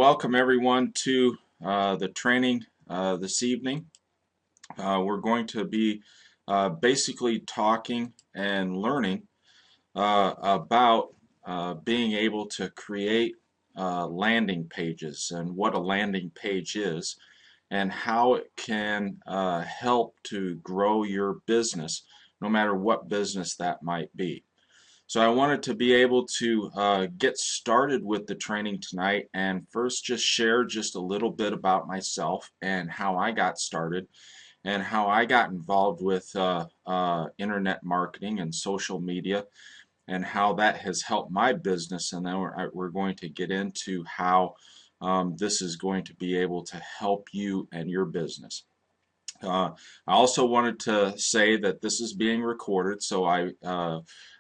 welcome everyone to the training this evening. We're going to be basically talking and learning about being able to create landing pages and what a landing page is and how it can help to grow your business, no matter what business that might be. So I wanted to be able to get started with the training tonight and first just share just a little bit about myself and how I got started and how I got involved with internet marketing and social media and how that has helped my business, and then we're going to get into how this is going to be able to help you and your business. I also wanted to say that this is being recorded, so I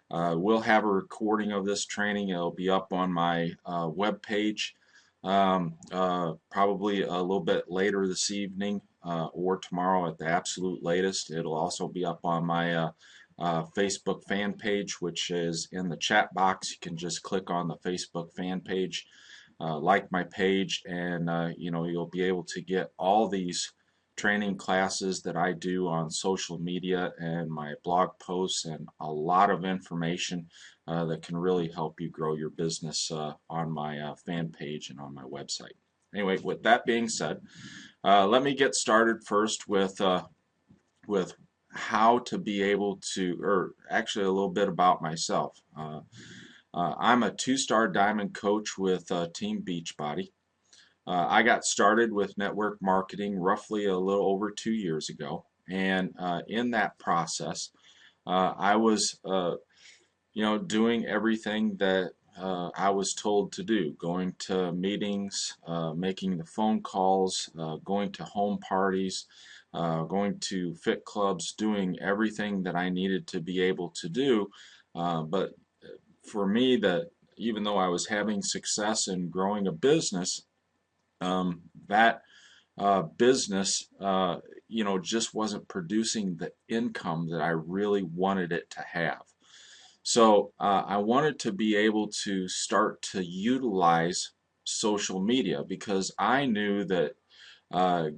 will have a recording of this training. It'll be up on my web page probably a little bit later this evening or tomorrow at the absolute latest. It'll also be up on my Facebook fan page, which is in the chat box. You can just click on the Facebook fan page, like my page, and you'll be able to get all these training classes that I do on social media and my blog posts and a lot of information that can really help you grow your business on my fan page and on my website. Anyway, with that being said, let me get started first with how to be able to, or actually a little bit about myself. I'm a two-star diamond coach with Team Beachbody. I got started with network marketing roughly a little over 2 years ago, and in that process, I was, doing everything that I was told to do, going to meetings, making the phone calls, going to home parties, going to fit clubs, doing everything that I needed to be able to do. But for me, that even though I was having success in growing a business, that business, just wasn't producing the income that I really wanted it to have. So I wanted to be able to start to utilize social media because I knew that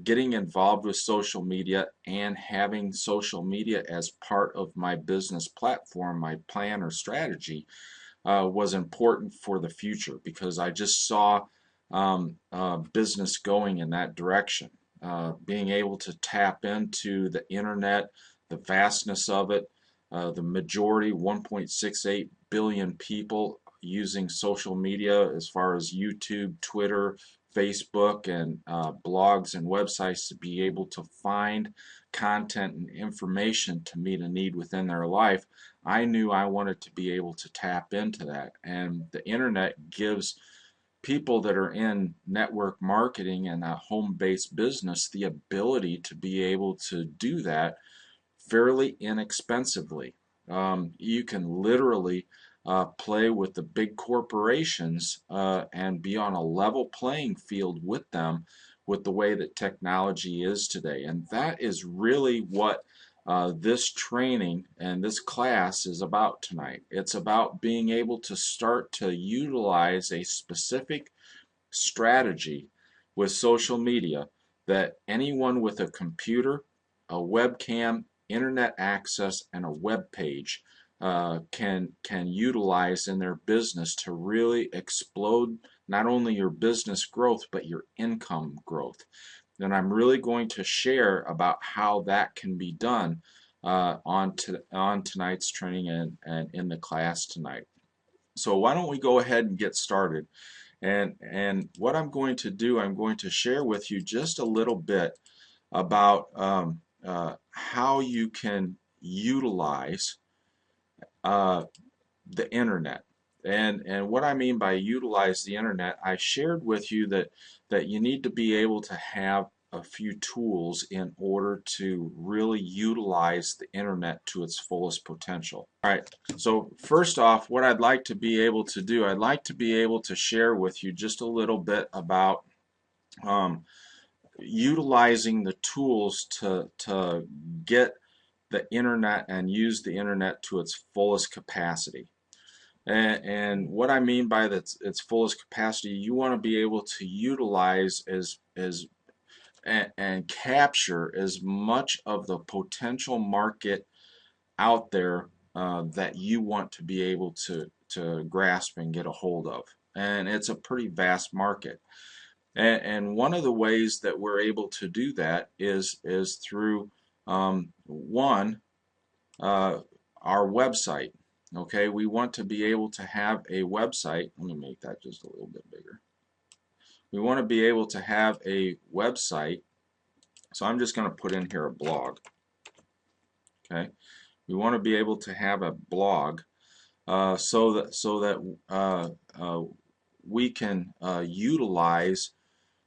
getting involved with social media and having social media as part of my business platform, my plan or strategy, was important for the future because I just saw business going in that direction. Being able to tap into the internet, the vastness of it, the majority, 1.68 billion people using social media as far as YouTube, Twitter, Facebook, and blogs and websites to be able to find content and information to meet a need within their life. I knew I wanted to be able to tap into that, and the internet gives people that are in network marketing and a home-based business the ability to be able to do that fairly inexpensively. You can literally play with the big corporations and be on a level playing field with them with the way that technology is today. And that is really what this training and this class is about tonight. It's about being able to start to utilize a specific strategy with social media that anyone with a computer, a webcam, internet access, and a web page can utilize in their business to really explode not only your business growth but your income growth. And I'm really going to share about how that can be done on tonight's training and in the class tonight. So why don't we go ahead and get started? And what I'm going to do, I'm going to share with you just a little bit about how you can utilize the internet. And what I mean by utilize the internet, I shared with you that you need to be able to have a few tools in order to really utilize the internet to its fullest potential. All right, so first off, what I'd like to be able to do, I'd like to be able to share with you just a little bit about utilizing the tools to get the internet and use the internet to its fullest capacity. And what I mean by that, its fullest capacity, you want to be able to utilize as and capture as much of the potential market out there that you want to be able to grasp and get a hold of. And it's a pretty vast market. And one of the ways that we're able to do that is through one, uh, our website. Okay, we want to be able to have a website. Let me make that just a little bit bigger. We want to be able to have a website. So I'm just going to put in here a blog. Okay, we want to be able to have a blog so that we can utilize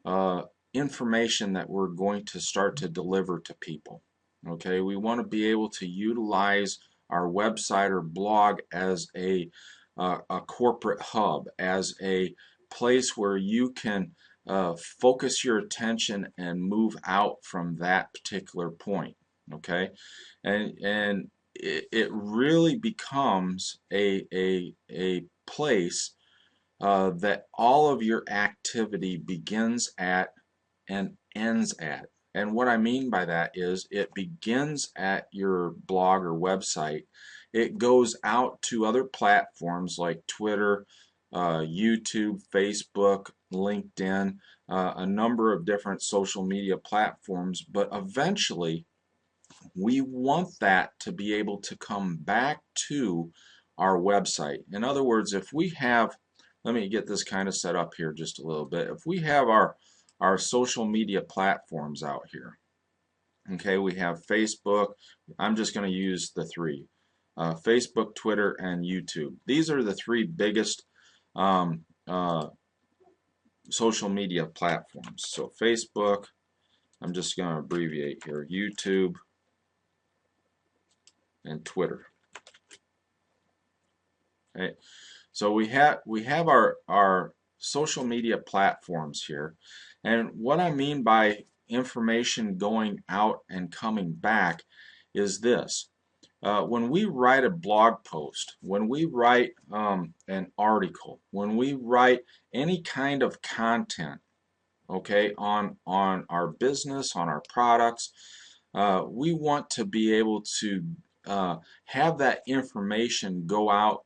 uh, information that we're going to start to deliver to people. Okay, we want to be able to utilize our website or blog as a corporate hub, as a place where you can focus your attention and move out from that particular point. Okay, and it really becomes a place that all of your activity begins at and ends at. And what I mean by that is it begins at your blog or website. It goes out to other platforms like Twitter, YouTube, Facebook, LinkedIn, a number of different social media platforms, but eventually we want that to be able to come back to our website. In other words, if we have, let me get this kind of set up here just a little bit. If we have our social media platforms out here, okay, we have Facebook. I'm just going to use the three, Facebook, Twitter, and YouTube. These are the three biggest um, uh, social media platforms. So Facebook, I'm just going to abbreviate here, YouTube, and Twitter. Okay. So we have our social media platforms here, and what I mean by information going out and coming back is this. When we write a blog post, when we write an article, when we write any kind of content, okay, on our business, on our products, we want to be able to have that information go out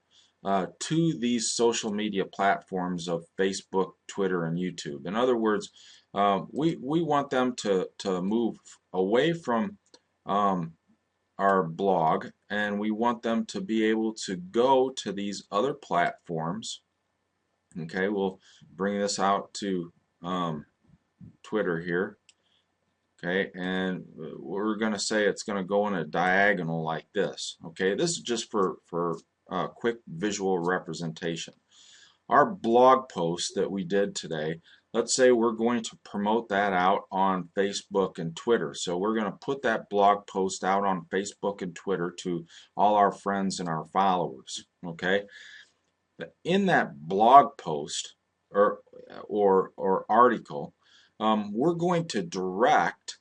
to these social media platforms of Facebook, Twitter, and YouTube. In other words, we want them to move away from um, our blog, and we want them to be able to go to these other platforms. Okay, we'll bring this out to Twitter here. Okay, and we're going to say it's going to go in a diagonal like this. Okay, this is just for quick visual representation. Our blog post that we did today, let's say we're going to promote that out on Facebook and Twitter. So we're going to put that blog post out on Facebook and Twitter to all our friends and our followers. Okay, in that blog post or article, we're going to direct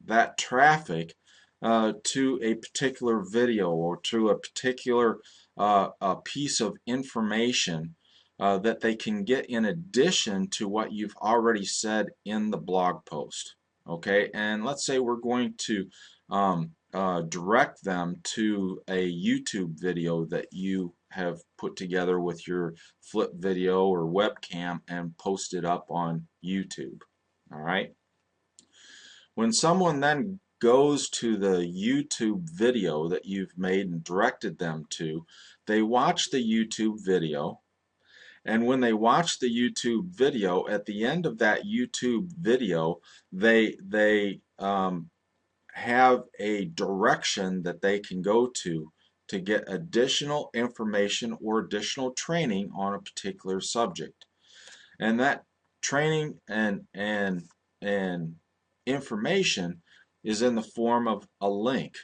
that traffic to a particular video or to a particular a piece of information that they can get in addition to what you've already said in the blog post. Okay, and let's say we're going to direct them to a YouTube video that you have put together with your flip video or webcam and post it up on YouTube. All right. When someone then goes to the YouTube video that you've made and directed them to, they watch the YouTube video, and when they watch the YouTube video, at the end of that YouTube video, they have a direction that they can go to get additional information or additional training on a particular subject. And that training and information is in the form of a link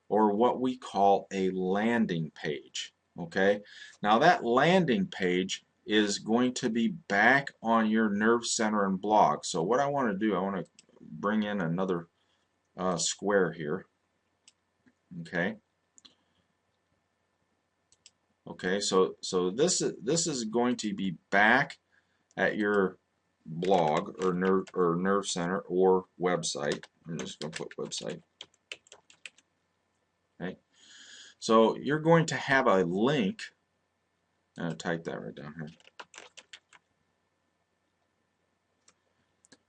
or what we call a landing page. Okay, now that landing page is going to be back on your nerve center and blog. So what I want to do, I want to bring in another square here. Okay, Okay, so this is going to be back at your blog or nerve center or website. I'm just going to put website. Okay, so you're going to have a link. I'm going to type that right down here.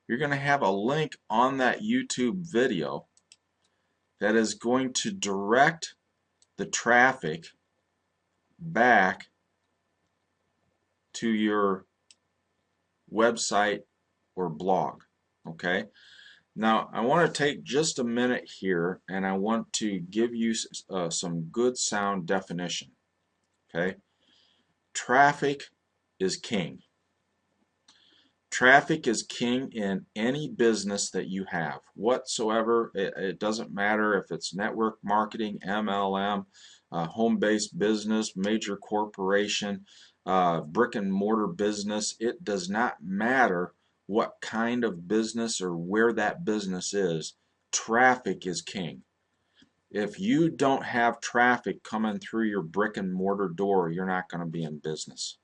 You're going to have a link on that YouTube video that is going to direct the traffic back to your website or blog. Okay, now I want to take just a minute here and I want to give you some good sound definition. Okay, traffic is king. Traffic is king in any business that you have whatsoever. It doesn't matter if it's network marketing, MLM, home-based business, major corporation, brick and mortar business. It does not matter what kind of business or where that business is. Traffic is king. If you don't have traffic coming through your brick and mortar door, you're not going to be in business.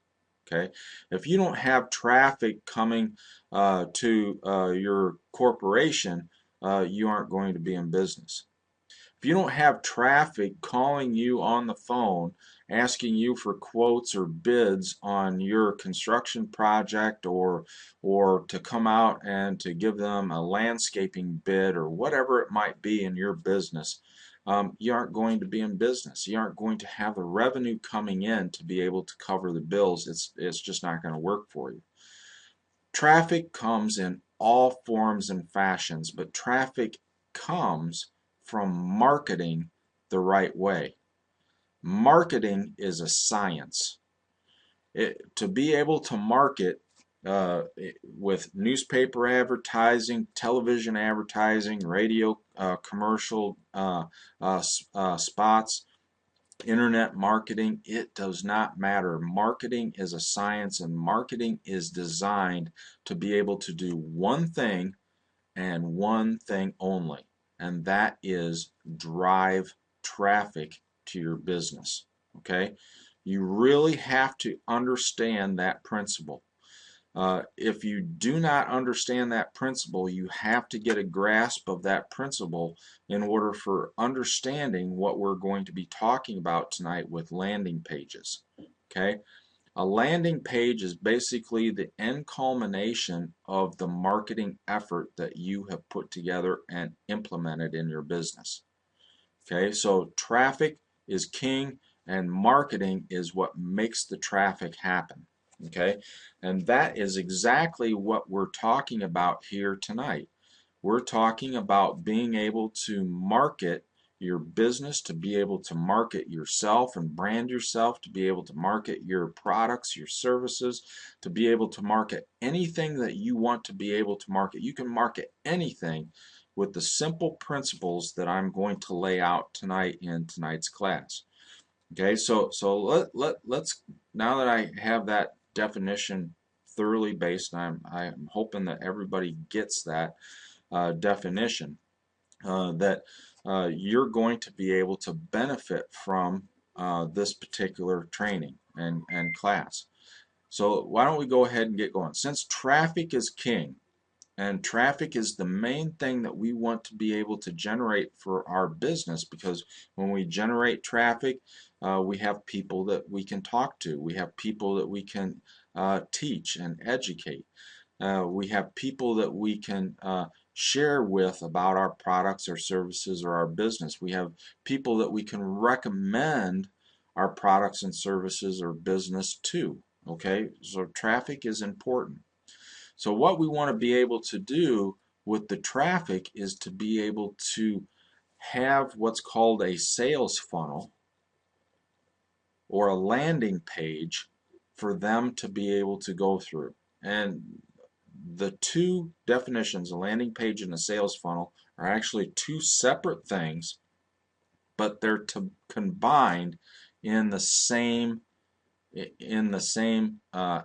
Okay, if you don't have traffic coming to your corporation, you aren't going to be in business. If you don't have traffic calling you on the phone, asking you for quotes or bids on your construction project, or to come out and to give them a landscaping bid or whatever it might be in your business, you aren't going to be in business. You aren't going to have the revenue coming in to be able to cover the bills. It's just not going to work for you. Traffic comes in all forms and fashions, but traffic comes from marketing the right way. Marketing is a science. To be able to market with newspaper advertising, television advertising, radio commercial spots, internet marketing, it does not matter. Marketing is a science, and marketing is designed to be able to do one thing and one thing only, and that is drive traffic to your business. Okay? You really have to understand that principle. If you do not understand that principle, you have to get a grasp of that principle in order for understanding what we're going to be talking about tonight with landing pages. Okay? A landing page is basically the end culmination of the marketing effort that you have put together and implemented in your business. Okay, so traffic is king and marketing is what makes the traffic happen. Okay, and that is exactly what we're talking about here tonight. We're talking about being able to market your business, to be able to market yourself and brand yourself, to be able to market your products, your services, to be able to market anything that you want to be able to market. You can market anything with the simple principles that I'm going to lay out tonight in tonight's class. Okay, so let's, now that I have that definition thoroughly based, I'm hoping that everybody gets that definition, that you're going to be able to benefit from this particular training and class. So why don't we go ahead and get going? Since traffic is king, and traffic is the main thing that we want to be able to generate for our business, because when we generate traffic, we have people that we can talk to. We have people that we can teach and educate. We have people that we can share with about our products or services or our business. We have people that we can recommend our products and services or business to. Okay, so traffic is important. So what we want to be able to do with the traffic is to be able to have what's called a sales funnel or a landing page for them to be able to go through. And the two definitions, a landing page and a sales funnel, are actually two separate things, but they're combined in the same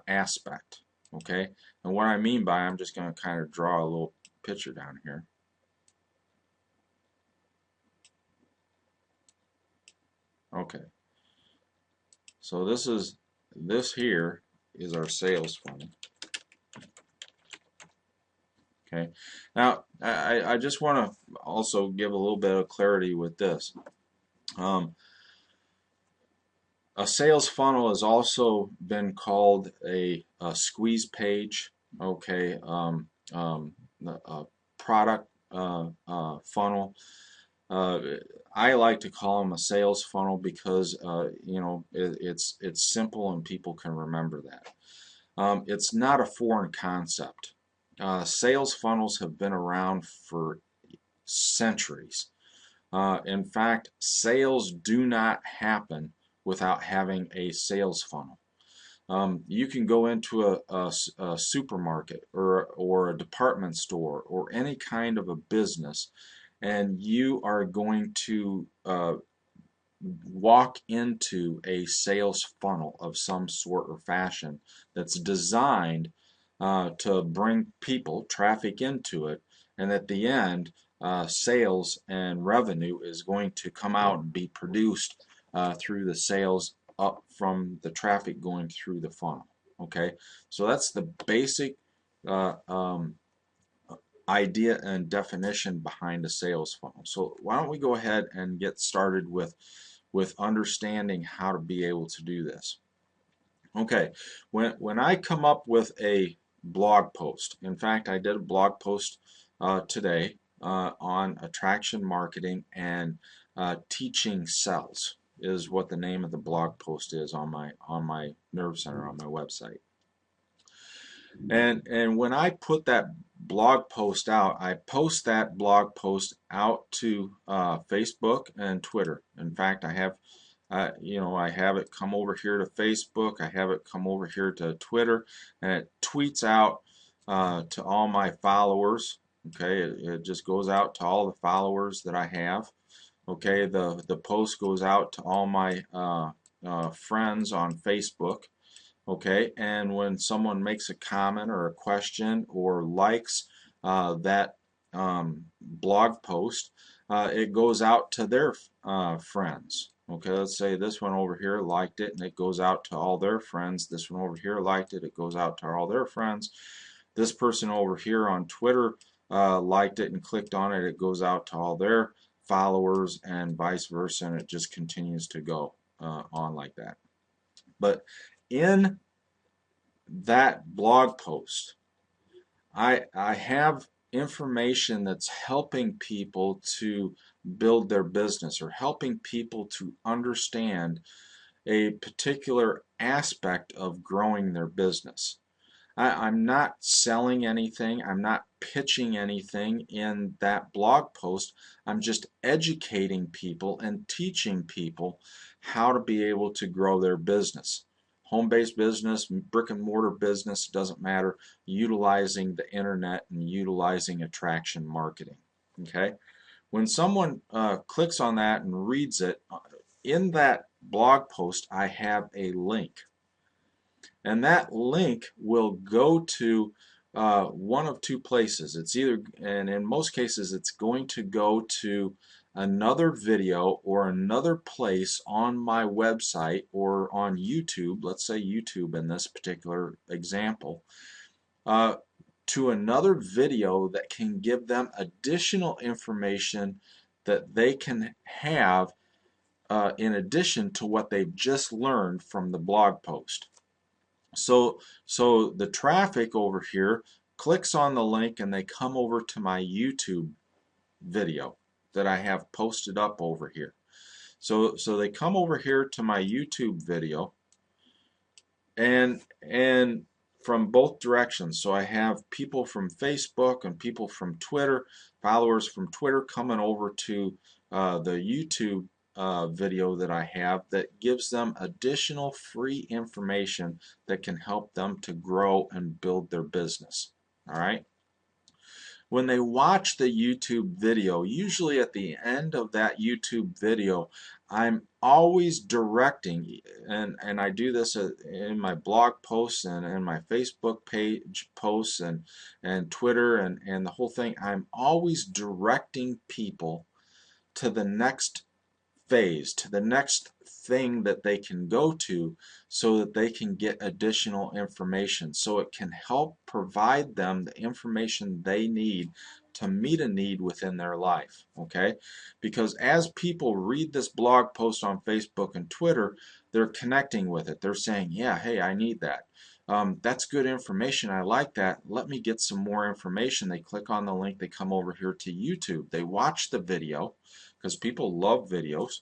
aspect. Okay, and what I mean by, I'm just going to kind of draw a little picture down here. Okay, So this here is our sales funnel. Okay. Now I just want to also give a little bit of clarity with this. Um, a sales funnel has also been called a squeeze page. Okay. A product funnel. Uh, I like to call them a sales funnel because you know it's simple and people can remember that. It's not a foreign concept. Sales funnels have been around for centuries. In fact, sales do not happen without having a sales funnel. You can go into a supermarket or a department store or any kind of a business, and you are going to walk into a sales funnel of some sort or fashion that's designed to bring people, traffic into it, and at the end, sales and revenue is going to come out and be produced through the sales up from the traffic going through the funnel. Okay, so that's the basic uh, um, idea and definition behind a sales funnel. So why don't we go ahead and get started with understanding how to be able to do this. Okay, when I come up with a blog post, in fact, I did a blog post today on attraction marketing and teaching sells is what the name of the blog post is on my Nerve Center on my website. And when I put that blog post out, I post that blog post out to Facebook and Twitter. In fact, I have you know, I have it come over here to Facebook, I have it come over here to Twitter, and it tweets out to all my followers. Okay, it just goes out to all the followers that I have. Okay, the post goes out to all my friends on Facebook. Okay, and when someone makes a comment or a question or likes that blog post, it goes out to their friends. Okay, let's say this one over here liked it and it goes out to all their friends. This one over here liked it, it goes out to all their friends. This person over here on Twitter liked it and clicked on it, it goes out to all their followers and vice versa, and it just continues to go on like that. But in that blog post, I have information that's helping people to build their business or helping people to understand a particular aspect of growing their business. I'm not selling anything. I'm not pitching anything in that blog post. I'm just educating people and teaching people how to be able to grow their business. Home-based business, brick and mortar business, doesn't matter, utilizing the internet and utilizing attraction marketing. Okay? When someone clicks on that and reads it, in that blog post I have a link. And that link will go to one of two places. It's either, and in most cases, it's going to go to another video or another place on my website or on YouTube, let's say YouTube in this particular example, uh, to another video that can give them additional information that they can have in addition to what they've just learned from the blog post. So the traffic over here clicks on the link and they come over to my YouTube video that I have posted up over here. So they come over here to my YouTube video and from both directions. So I have people from Facebook and people from Twitter, followers from Twitter coming over to the YouTube video that I have that gives them additional free information that can help them to grow and build their business. All right. When they watch the YouTube video, usually at the end of that YouTube video, I'm always directing, and I do this in my blog posts and in my Facebook page posts and Twitter and the whole thing. I'm always directing people to the next phase, to the next thing that they can go to so that they can get additional information, so it can help provide them the information they need to meet a need within their life. Okay, because as people read this blog post on Facebook and Twitter, they're connecting with it. They're saying, yeah, hey, I need that. That's good information. I like that. Let me get some more information. They click on the link. They come over here to YouTube. They watch the video because people love videos.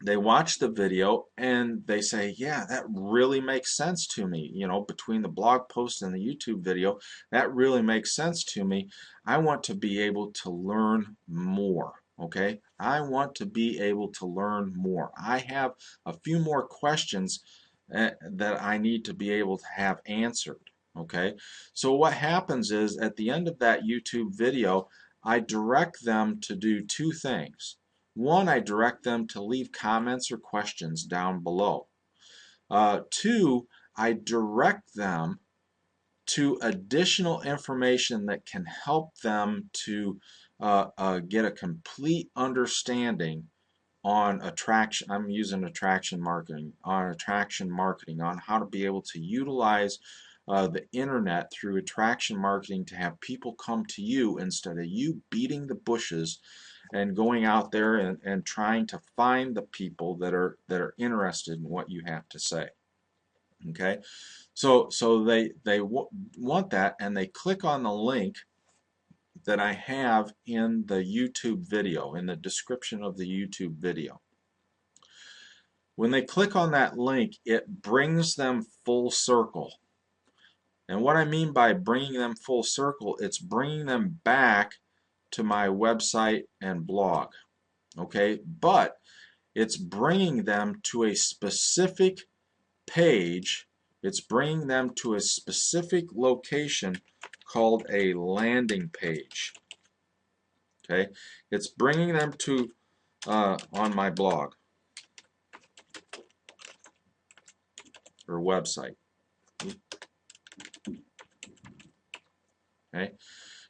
They watch the video and they say, yeah, that really makes sense to me. You know, between the blog post and the YouTube video, that really makes sense to me. I want to be able to learn more. Okay, I want to be able to learn more. I have a few more questions that I need to be able to have answered. Okay, so what happens is at the end of that YouTube video, I direct them to do two things. One, I direct them to leave comments or questions down below. Two, I direct them to additional information that can help them to get a complete understanding on attraction. I'm using attraction marketing, on how to be able to utilize the internet through attraction marketing to have people come to you instead of you beating the bushes and going out there and trying to find the people that are interested in what you have to say. Okay, so they want that, and they click on the link that I have in the YouTube video, in the description of the YouTube video. When they click on that link, it brings them full circle. And what I mean by bringing them full circle, it's bringing them back to my website and blog. Okay, but it's bringing them to a specific page. It's bringing them to a specific location called a landing page. Okay, it's bringing them to on my blog or website. Okay,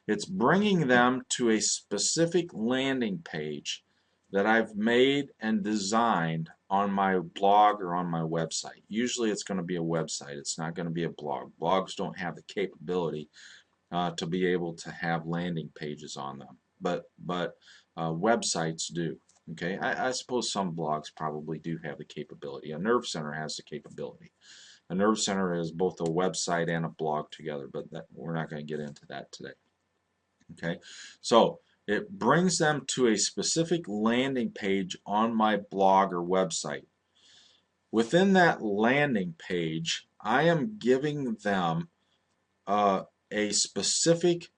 it's bringing them to a specific landing page that I've made and designed on my blog or on my website. Usually it's going to be a website. It's not going to be a blog. Blogs don't have the capability to be able to have landing pages on them, but websites do. Okay, I suppose some blogs probably do have the capability. A nerve center has the capability. A nerve center is both a website and a blog together, but we're not going to get into that today. Okay, so it brings them to a specific landing page on my blog or website. Within that landing page, I am giving them a specific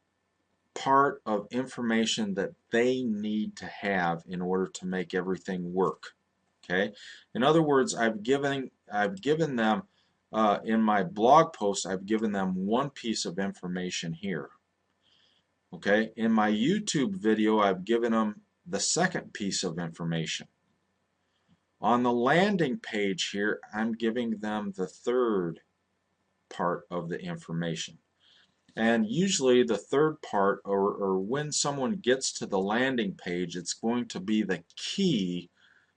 part of information that they need to have in order to make everything work. Okay, in other words, I've given them in my blog post, I've given them one piece of information here. Okay, in my YouTube video, I've given them the second piece of information. On the landing page here, I'm giving them the third part of the information. And usually the third part, or when someone gets to the landing page, it's going to be the key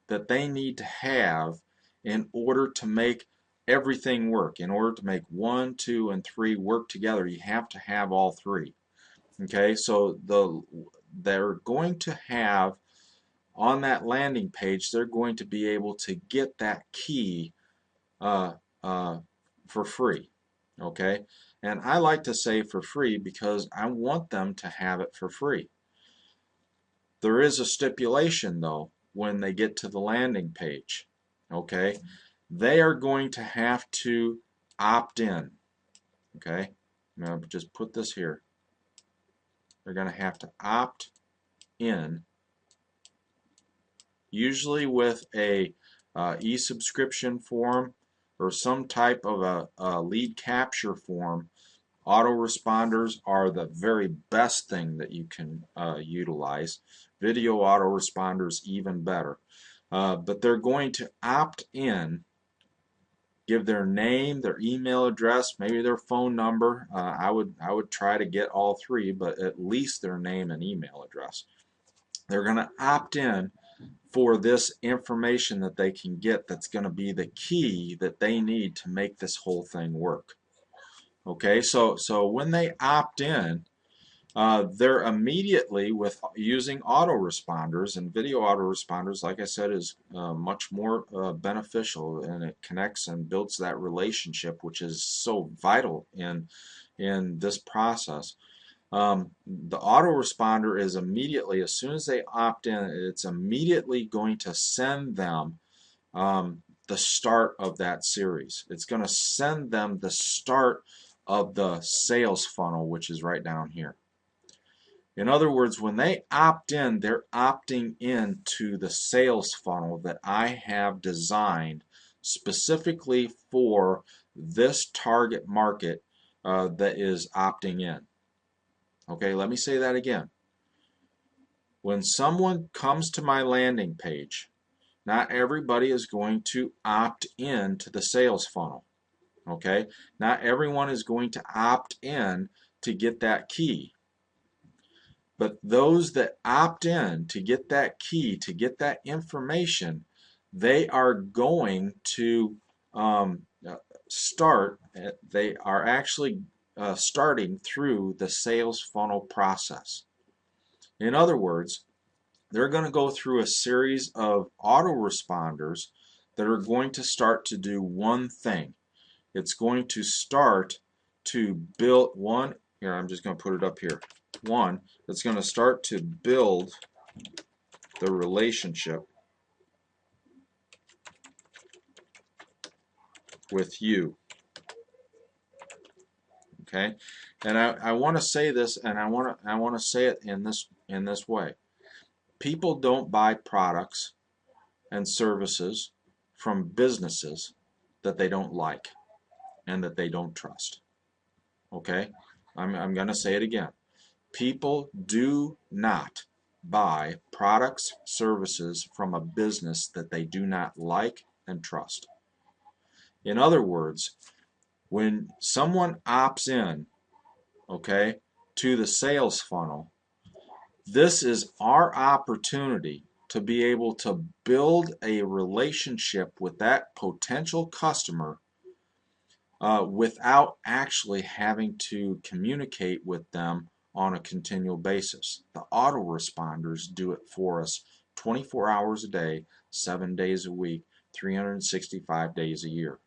that they need to have in order to make everything work. In order to make 1, 2, and 3 work together, you have to have all three. Okay, so they're going to have on that landing page, they're going to be able to get that key for free. Okay, and I like to say for free because I want them to have it for free. There is a stipulation though when they get to the landing page. Okay, they are going to have to opt in. Okay, I'm going to just put this here. They're going to have to opt in, usually with a e-subscription form or some type of a lead capture form. Autoresponders are the very best thing that you can utilize. Video autoresponders even better. But they're going to opt in, give their name, their email address, maybe their phone number. I would try to get all three, but at least their name and email address. They're going to opt in for this information that they can get that's going to be the key that they need to make this whole thing work. Okay, so when they opt in, they're immediately, with using autoresponders, and video autoresponders, like I said, is much more beneficial, and it connects and builds that relationship, which is so vital in this process. The autoresponder is immediately, as soon as they opt in, it's immediately going to send them the start of that series. It's going to send them the start of the sales funnel, which is right down here. In other words, when they opt in, they're opting in to the sales funnel that I have designed specifically for this target market that is opting in. Okay, let me say that again. When someone comes to my landing page, not everybody is going to opt in to the sales funnel. Okay, not everyone is going to opt in to get that key. But those that opt in to get that key, to get that information, they are going to start, they are actually starting through the sales funnel process. In other words, they're going to go through a series of autoresponders that are going to start to do one thing. It's going to start to build one. Here, I'm just going to put it up here. One, it's going to start to build the relationship with you. Okay, and I want to say this, and I want to say it in this way. People don't buy products and services from businesses that they don't like and that they don't trust. Okay, I'm going to say it again. People do not buy products, services from a business that they do not like and trust. In other words, when someone opts in, okay, to the sales funnel, this is our opportunity to be able to build a relationship with that potential customer without actually having to communicate with them on a continual basis. The autoresponders do it for us 24 hours a day, 7 days a week, 365 days a year.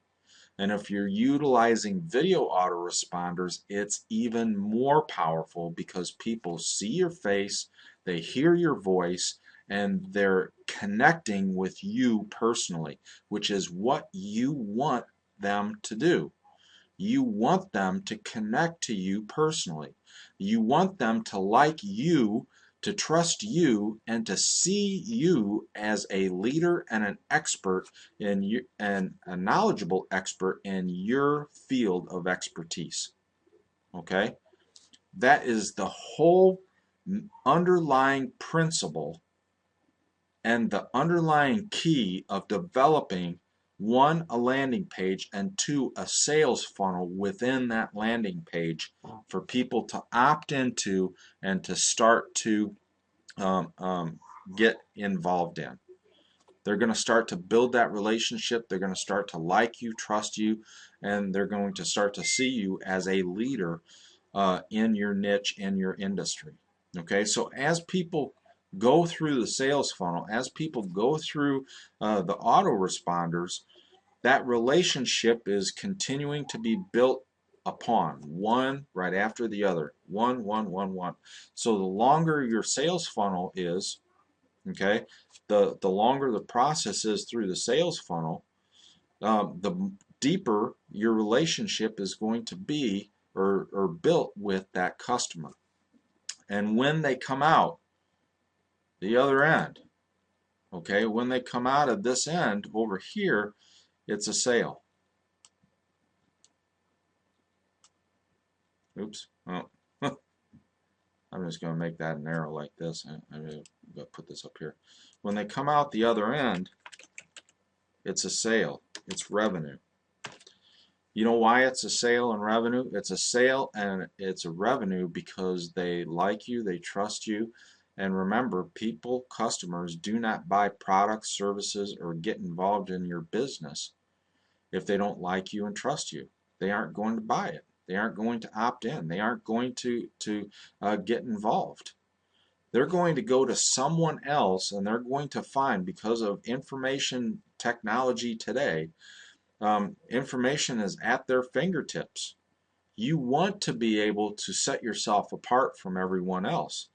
And if you're utilizing video autoresponders, it's even more powerful because people see your face, they hear your voice, and they're connecting with you personally, which is what you want them to do. You want them to connect to you personally. You want them to like you, to trust you, and to see you as a leader and an expert in you, and a knowledgeable expert in your field of expertise. Okay? That is the whole underlying principle and the underlying key of developing, one, a landing page, and two, a sales funnel within that landing page for people to opt into and to start to get involved in. They're going to start to build that relationship. They're going to start to like you, trust you, and they're going to start to see you as a leader in your niche, in your industry. Okay, so as people go through the sales funnel, as people go through the autoresponders, that relationship is continuing to be built upon, one right after the other, one. So the longer your sales funnel is, okay, the longer the process is through the sales funnel, the deeper your relationship is going to be or built with that customer. And when they come out the other end, okay, when they come out of this end over here, it's a sale. Oops. Oh. I'm just going to make that an arrow like this. I'm going to put this up here. When they come out the other end, it's a sale. It's revenue. You know why it's a sale and revenue? It's a sale and it's a revenue because they like you, they trust you, And remember, people, customers do not buy products, services, or get involved in your business if they don't like you and trust you. They aren't going to buy it. They aren't going to opt in. They aren't going to get involved. They're going to go to someone else, and they're going to find, because of information technology today, information is at their fingertips. You want to be able to set yourself apart from everyone else,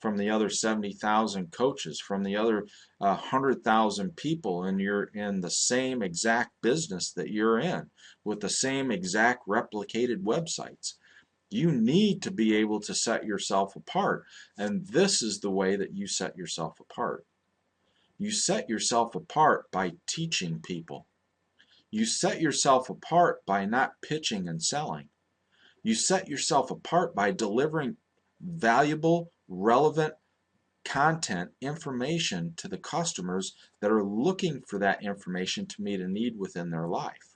from the other 70,000 coaches, from the other 100,000 people, and you're in the same exact business that you're in, with the same exact replicated websites. You need to be able to set yourself apart, and this is the way that you set yourself apart. You set yourself apart by teaching people. You set yourself apart by not pitching and selling. You set yourself apart by delivering valuable, relevant content, information to the customers that are looking for that information to meet a need within their life.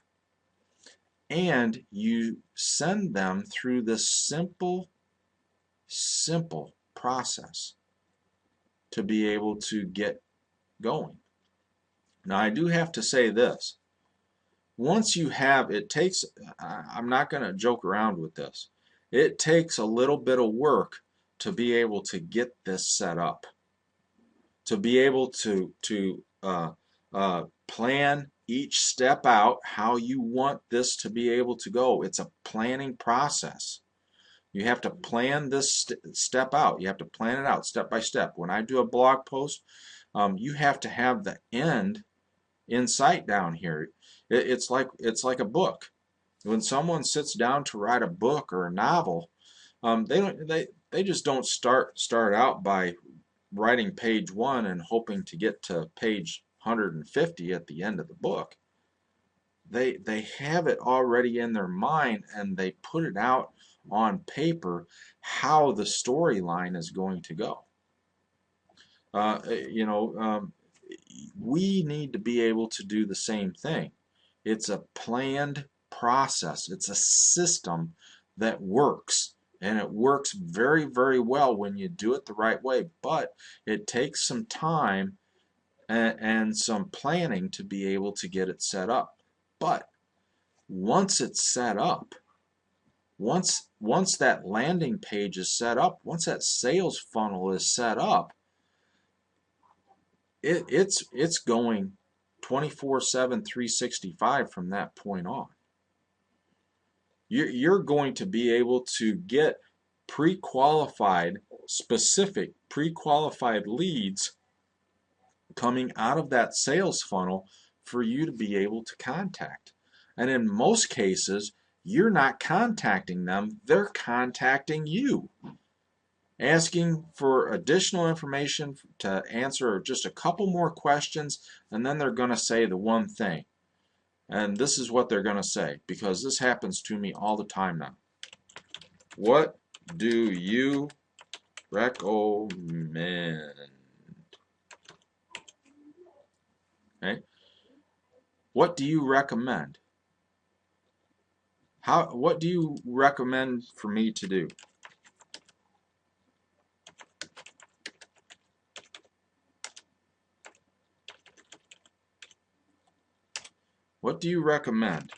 And you send them through this simple process to be able to get going. Now, I do have to say this. Once you have, it takes, I'm not going to joke around with this. It takes a little bit of work to be able to get this set up, to be able to plan each step out how you want this to be able to go. It's a planning process. You have to plan this step out. You have to plan it out step by step. When I do a blog post, you have to have the end in sight down here. It's like a book. When someone sits down to write a book or a novel, they just don't start out by writing page 1 and hoping to get to page 150 at the end of the book. They have it already in their mind, and they put it out on paper how the storyline is going to go. We need to be able to do the same thing. It's a planned process. It's a system that works, and it works very, very well when you do it the right way, but it takes some time and some planning to be able to get it set up. But once it's set up, once that landing page is set up, once that sales funnel is set up, it's going 24/7, 365 from that point on. You're going to be able to get pre-qualified, specific pre-qualified leads coming out of that sales funnel for you to be able to contact. And in most cases, you're not contacting them, they're contacting you, asking for additional information to answer just a couple more questions, and then they're going to say the one thing. And this is what they're going to say, because this happens to me all the time now. What do you recommend? Okay. What do you recommend? What do you recommend for me to do? What do you recommend?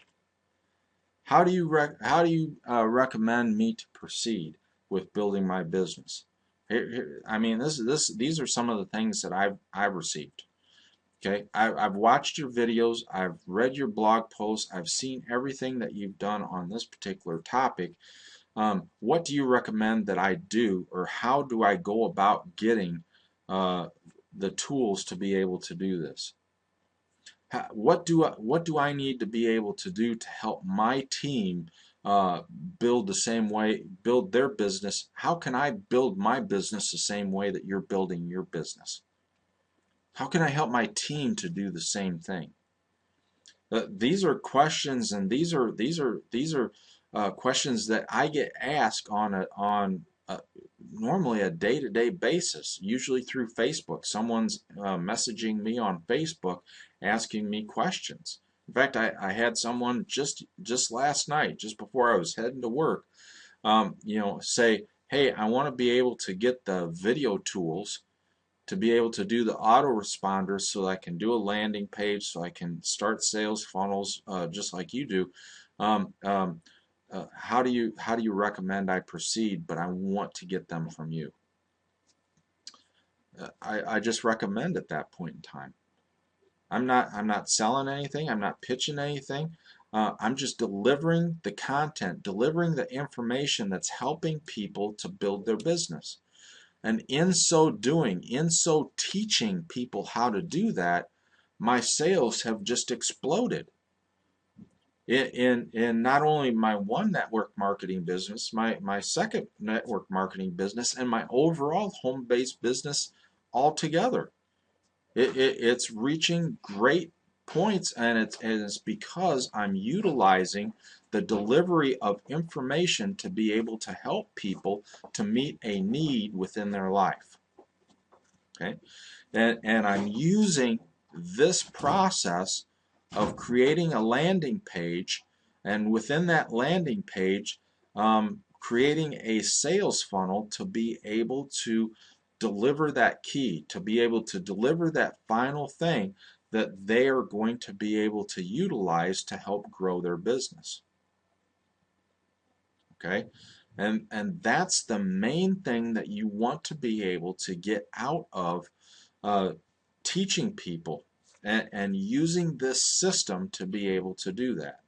How do you recommend me to proceed with building my business? I mean, these are some of the things that I've received. Okay, I've watched your videos, I've read your blog posts, I've seen everything that you've done on this particular topic. What do you recommend that I do, or how do I go about getting the tools to be able to do this? What do I need to be able to do to help my team build the same way, build their business? How can I build my business the same way that you're building your business? How can I help my team to do the same thing? These are questions, and these are questions that I get asked on normally a day-to-day basis, usually through Facebook. Someone's messaging me on Facebook asking me questions. In fact, I had someone just last night, just before I was heading to work, say, hey, I want to be able to get the video tools to be able to do the autoresponders so I can do a landing page, so I can start sales funnels just like you do. Um, um, how do you recommend I proceed? But I want to get them from you. I just recommend at that point in time. I'm not selling anything. I'm not pitching anything. I'm just delivering the content, delivering the information that's helping people to build their business. And in so doing, in so teaching people how to do that, my sales have just exploded. In not only my one network marketing business, my second network marketing business, and my overall home-based business altogether. It's reaching great points, and it's because I'm utilizing the delivery of information to be able to help people to meet a need within their life. Okay, and I'm using this process of creating a landing page, and within that landing page, creating a sales funnel to be able to deliver that key, to be able to deliver that final thing that they are going to be able to utilize to help grow their business. Okay, and that's the main thing that you want to be able to get out of uh, teaching people and using this system to be able to do that.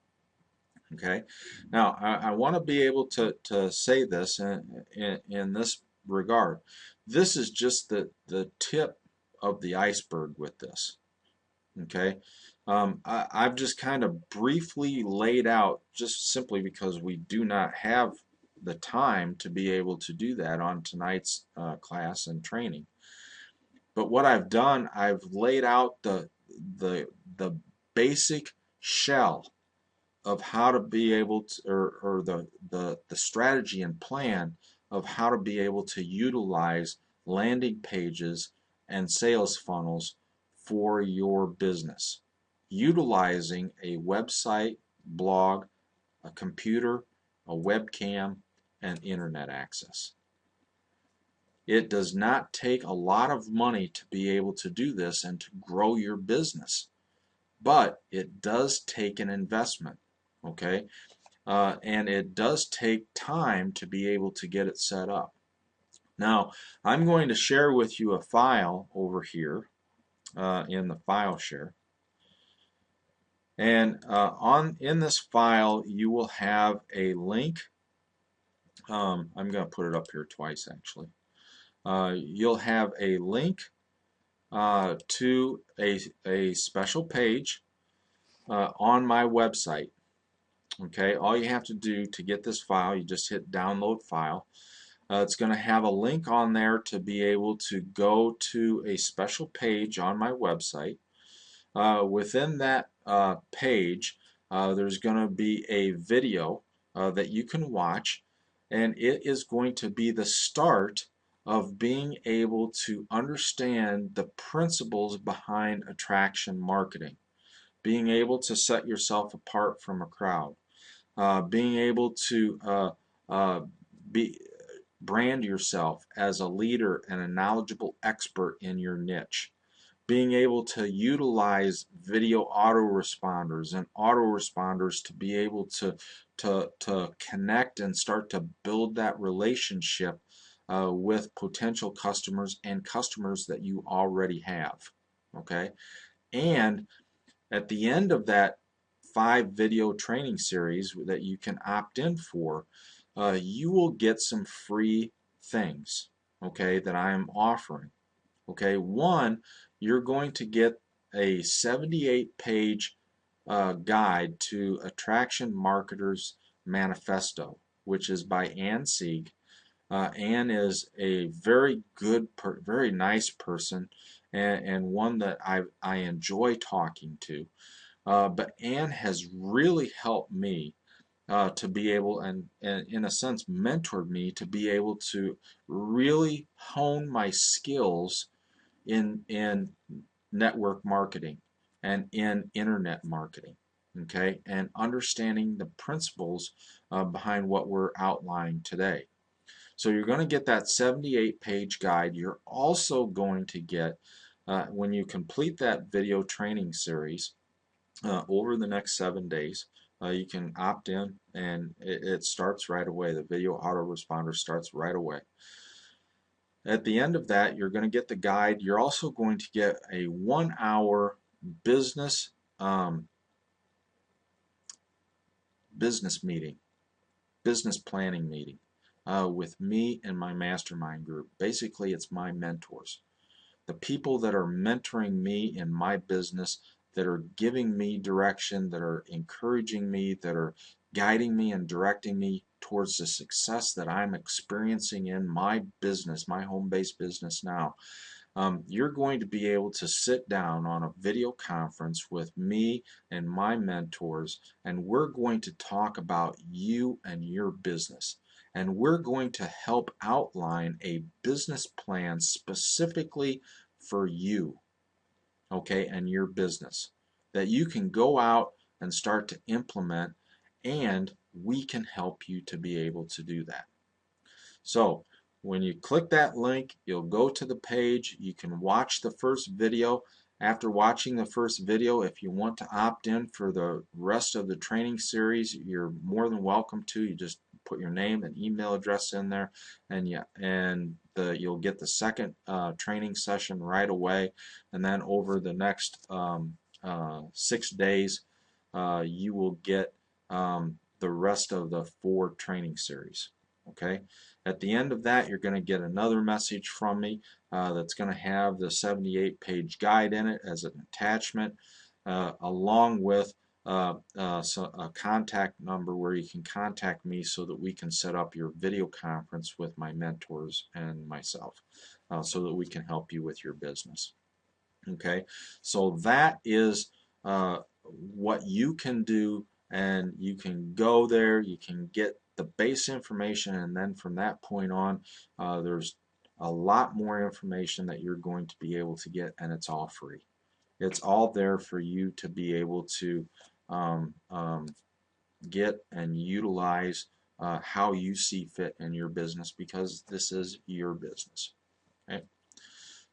Okay, now I want to be able to say this in this regard. This is just the tip of the iceberg with this. Okay, I've just kind of briefly laid out, just simply because we do not have the time to be able to do that on tonight's class and training. But what I've done, I've laid out the the basic shell of how to be able to, or the strategy and plan of how to be able to utilize landing pages and sales funnels for your business, utilizing a website, blog, a computer, a webcam, and internet access. It does not take a lot of money to be able to do this and to grow your business, but it does take an investment, okay? And it does take time to be able to get it set up. Now, I'm going to share with you a file over here in the file share. And in this file, you will have a link. I'm going to put it up here twice, actually. You'll have a link to a special page on my website. Okay, all you have to do to get this file, you just hit download file. It's going to have a link on there to be able to go to a special page on my website. Within that page, there's going to be a video that you can watch, and it is going to be the start of being able to understand the principles behind attraction marketing, being able to set yourself apart from a crowd, being able to be brand yourself as a leader and a knowledgeable expert in your niche, being able to utilize video autoresponders and autoresponders to be able to connect and start to build that relationship with potential customers and customers that you already have. Okay, and at the end of that 5 video training series that you can opt in for, you will get some free things, okay, that I am offering. Okay, one, you're going to get a 78-page guide to Attraction Marketers Manifesto, which is by Ann Sieg. Ann is a very good, very nice person, and one that I enjoy talking to. But Ann has really helped me to be able, and in a sense mentored me to be able to really hone my skills in network marketing and in internet marketing, okay, and understanding the principles behind what we're outlining today. So you're going to get that 78-page guide. You're also going to get, when you complete that video training series over the next 7 days, you can opt in and it starts right away. The video autoresponder starts right away. At the end of that, you're going to get the guide. You're also going to get a 1-hour business business meeting, business planning meeting with me and my mastermind group. Basically, it's my mentors, the people that are mentoring me in my business, that are giving me direction, that are encouraging me, that are guiding me and directing me towards the success that I'm experiencing in my business, my home-based business now. You're going to be able to sit down on a video conference with me and my mentors, and we're going to talk about you and your business. And we're going to help outline a business plan specifically for you, okay, and your business that you can go out and start to implement, and we can help you to be able to do that. So when you click that link, you'll go to the page. You can watch the first video. After watching the first video, if you want to opt in for the rest of the training series, you're more than welcome to. You just put your name and email address in there, and you'll get the second training session right away. And then over the next 6 days, you will get the rest of the 4 training series. Okay. At the end of that, you're going to get another message from me that's going to have the 78-page guide in it as an attachment, along with a contact number where you can contact me so that we can set up your video conference with my mentors and myself so that we can help you with your business. Okay, so that is what you can do, and you can go there, you can get the base information, and then from that point on, there's a lot more information that you're going to be able to get, and it's all free. It's all there for you to be able to get and utilize how you see fit in your business, because this is your business. Okay?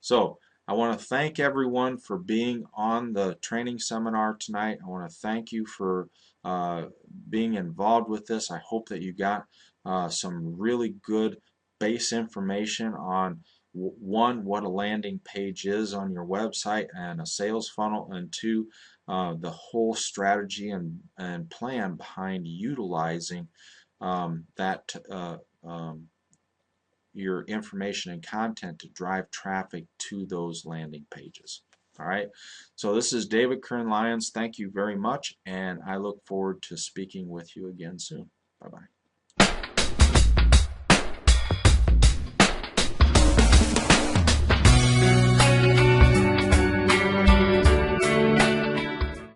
So I want to thank everyone for being on the training seminar tonight. I want to thank you for being involved with this. I hope that you got some really good base information on one, what a landing page is on your website and a sales funnel, and two, the whole strategy and plan behind utilizing that your information and content to drive traffic to those landing pages. All right, so this is David Kern-Lyons. Thank you very much, and I look forward to speaking with you again soon. Bye-bye.